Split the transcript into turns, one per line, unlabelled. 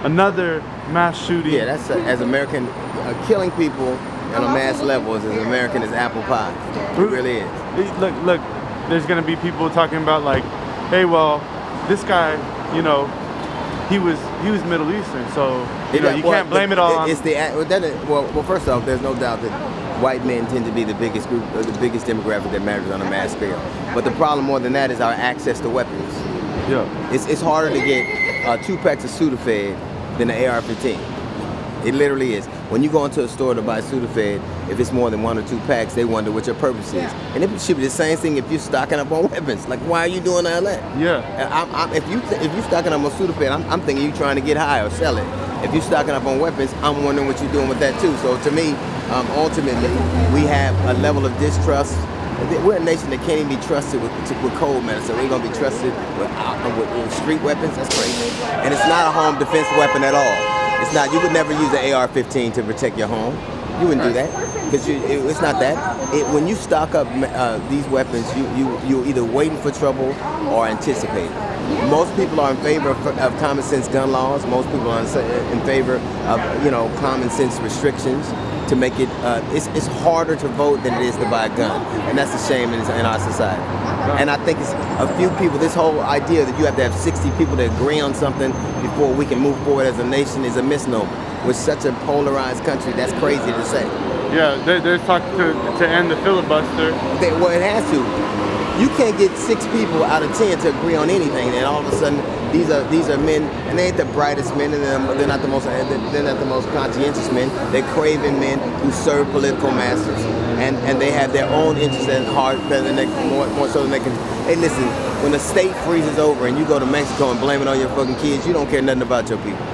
another mass shooting.
Yeah, that's as American, killing people on a mass level is as American as apple pie. It really is.
Look, there's gonna be people talking about like, hey, well, this guy, you know, he was Middle Eastern, so you can't blame it all on.
It's well, first off, there's no doubt that white men tend to be the biggest group, the biggest demographic that matters on a mass scale. But the problem more than that is our access to weapons.
Yeah.
It's harder to get 2 packs of Sudafed than an AR-15. It literally is. When you go into a store to buy Sudafed, if it's more than 1 or 2 packs, they wonder what your purpose is. And it should be the same thing if you're stocking up on weapons. Like, why are you doing all that?
Yeah.
If you're stocking up on Sudafed, I'm thinking you're trying to get high or sell it. If you're stocking up on weapons, I'm wondering what you're doing with that too. So to me, ultimately, we have a level of distrust. We're a nation that can't even be trusted with cold medicine. We're gonna be trusted with street weapons. That's crazy. And it's not a home defense weapon at all. It's not. You would never use an AR-15 to protect your home. You wouldn't do that because it's not that. When you stock up these weapons, you're either waiting for trouble or anticipating. Most people are in favor of common sense gun laws. Most people are in favor of common sense restrictions to make it. It's harder to vote than it is to buy a gun, and that's a shame in our society. And I think it's a few people. This whole idea that you have to have 60 people to agree on something before we can move forward as a nation is a misnomer. We're such a polarized country. That's crazy to say.
Yeah, there's talk to end the filibuster.
Well, it has to. You can't get 6 people out of 10 to agree on anything, and all of a sudden these are men, and they ain't the brightest men, and they're not the most conscientious men. They're craven men who serve political masters, and they have their own interests at heart more so than they can. Hey, listen, when the state freezes over and you go to Mexico and blame it on your fucking kids, you don't care nothing about your people.